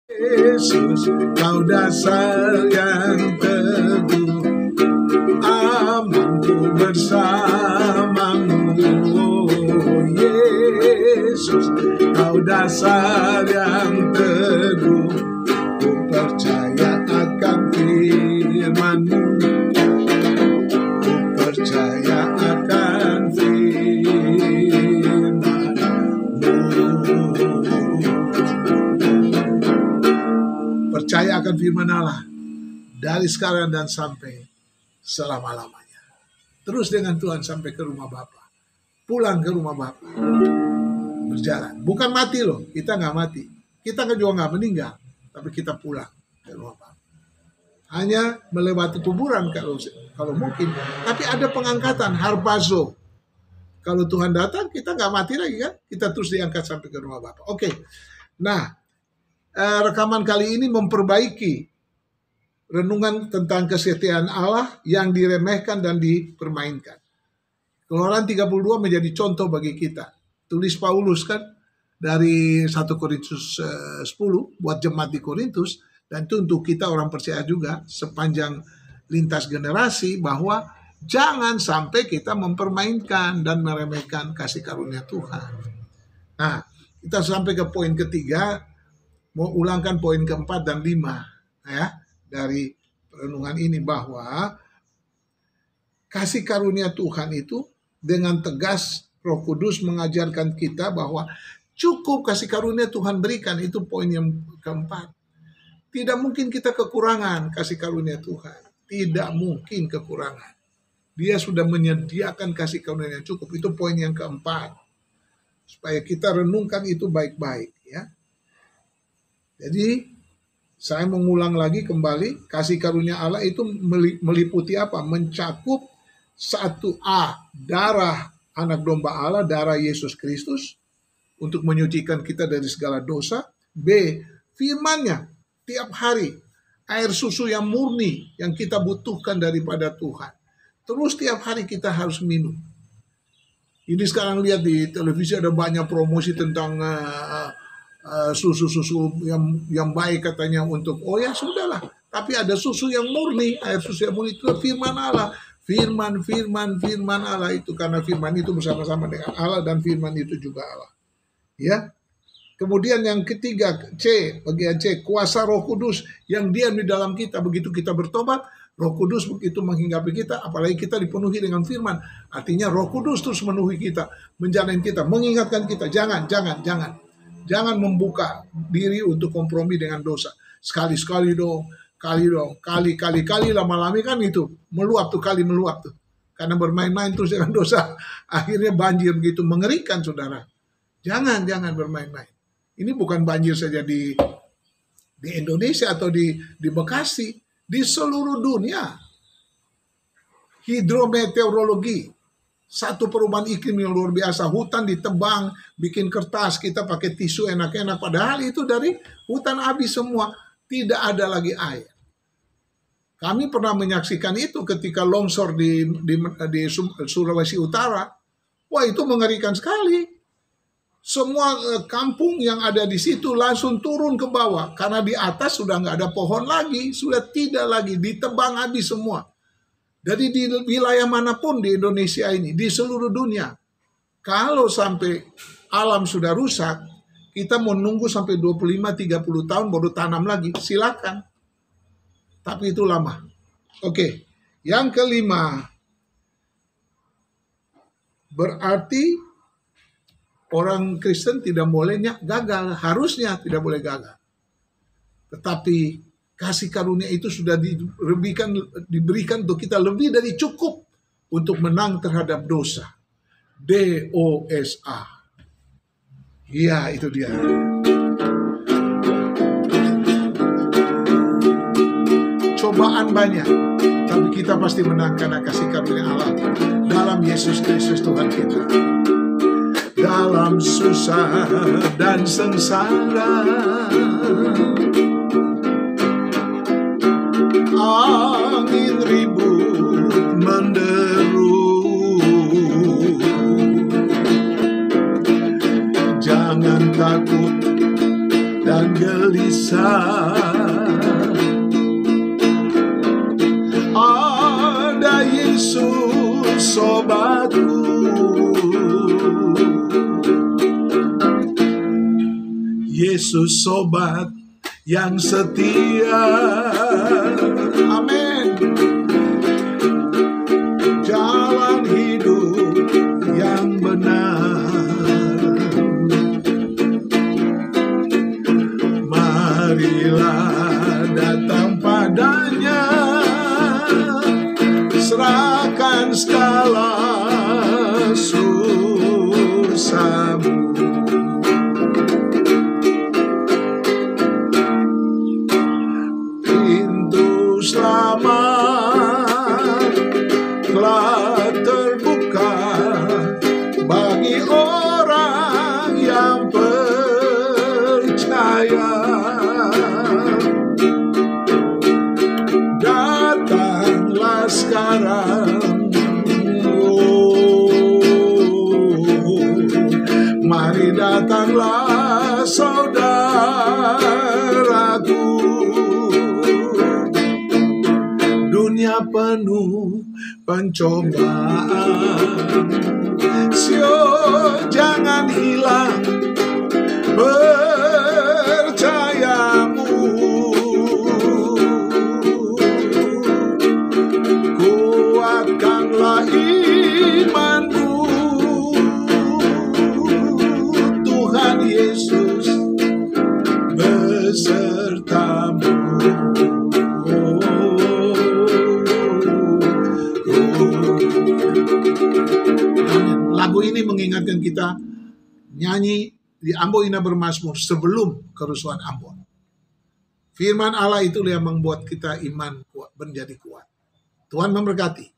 Yesus, kau dasar yang teguh, amanku bersamamu. Oh, Yesus, kau dasar yang teguh, ku percaya akan firman-Mu, ku percaya akan percaya akan firman Allah dari sekarang dan sampai selama-lamanya. Terus dengan Tuhan sampai ke rumah Bapa, pulang ke rumah Bapa, berjalan. Bukan mati loh, kita nggak mati, kita juga nggak meninggal, tapi kita pulang ke rumah Bapa. Hanya melewati kuburan kalau mungkin, tapi ada pengangkatan, harpazo. Kalau Tuhan datang, kita nggak mati lagi kan, kita terus diangkat sampai ke rumah Bapa. Oke, nah rekaman kali ini memperbaiki renungan tentang kesetiaan Allah yang diremehkan dan dipermainkan. Keluaran 32 menjadi contoh bagi kita. Tulis Paulus kan dari 1 Korintus 10 buat jemaat di Korintus, dan itu untuk kita orang percaya juga sepanjang lintas generasi, bahwa jangan sampai kita mempermainkan dan meremehkan kasih karunia Tuhan. Nah, kita sampai ke poin ketiga, mau ulangkan poin keempat dan 5 ya dari renungan ini, bahwa kasih karunia Tuhan itu dengan tegas Roh Kudus mengajarkan kita bahwa cukup kasih karunia Tuhan berikan. Itu poin yang keempat. Tidak mungkin kita kekurangan kasih karunia Tuhan. Tidak mungkin kekurangan. Dia sudah menyediakan kasih karunia yang cukup. Itu poin yang keempat. Supaya kita renungkan itu baik-baik ya. Jadi saya mengulang lagi kembali, kasih karunia Allah itu meliputi apa? Mencakup 1A, darah anak domba Allah, darah Yesus Kristus untuk menyucikan kita dari segala dosa. B, firman-Nya tiap hari, air susu yang murni yang kita butuhkan daripada Tuhan. Terus tiap hari kita harus minum. Ini sekarang lihat di televisi ada banyak promosi tentang susu-susu yang baik katanya untuk, oh ya sudahlah, tapi ada susu yang murni, air susu yang murni itu firman Allah, firman Allah itu, karena firman itu bersama-sama dengan Allah dan firman itu juga Allah ya. Kemudian yang ketiga, C, bagian C, kuasa Roh Kudus yang diam di dalam kita. Begitu kita bertobat, Roh Kudus begitu menghinggapi kita, apalagi kita dipenuhi dengan firman, artinya Roh Kudus terus memenuhi kita, menjalani kita, mengingatkan kita, jangan membuka diri untuk kompromi dengan dosa. Sekali-sekali dong, kali, lama-lama kan itu meluap tuh, karena bermain-main terus dengan dosa, akhirnya banjir begitu mengerikan saudara. Jangan bermain-main. Ini bukan banjir saja di Indonesia atau di Bekasi, di seluruh dunia. Hidrometeorologi, satu perubahan iklim yang luar biasa, hutan ditebang, bikin kertas, kita pakai tisu enak-enak, padahal itu dari hutan habis semua, tidak ada lagi air. Kami pernah menyaksikan itu ketika longsor di Sulawesi Utara. Wah, itu mengerikan sekali. Semua kampung yang ada di situ langsung turun ke bawah, karena di atas sudah nggak ada pohon lagi, sudah tidak lagi, ditebang habis semua. Jadi di wilayah manapun di Indonesia ini, di seluruh dunia, kalau sampai alam sudah rusak, kita mau nunggu sampai 25-30 tahun baru tanam lagi, silakan. Tapi itu lama. Oke, yang kelima, berarti orang Kristen tidak boleh gagal, harusnya tidak boleh gagal. Tetapi kasih karunia itu sudah diberikan untuk kita lebih dari cukup untuk menang terhadap dosa. DOSA. Iya, itu dia. Cobaan banyak, tapi kita pasti menang karena kasih karunia Allah dalam Yesus Kristus Tuhan kita. Dalam susah dan sengsara, angin ribut menderu, jangan takut dan gelisah. bisa. Ada Yesus sobatku, Yesus sobat yang setia. Amin. Jalan hidup yang benar, marilah datang padanya, serahkan segala susahmu. Pintu selamat telah terbuka bagi orang yang percaya. Datanglah sekarang, mari datanglah saudaraku. Dunia penuh pencobaan, jangan hilang percayamu. Kuatkanlah imanmu, Tuhan Yesus besertamu. Lagu ini mengingatkan kita nyanyi di Ambo Ina bermazmur sebelum kerusuhan Ambon. Firman Allah itulah yang membuat kita iman kuat, menjadi kuat. Tuhan memberkati.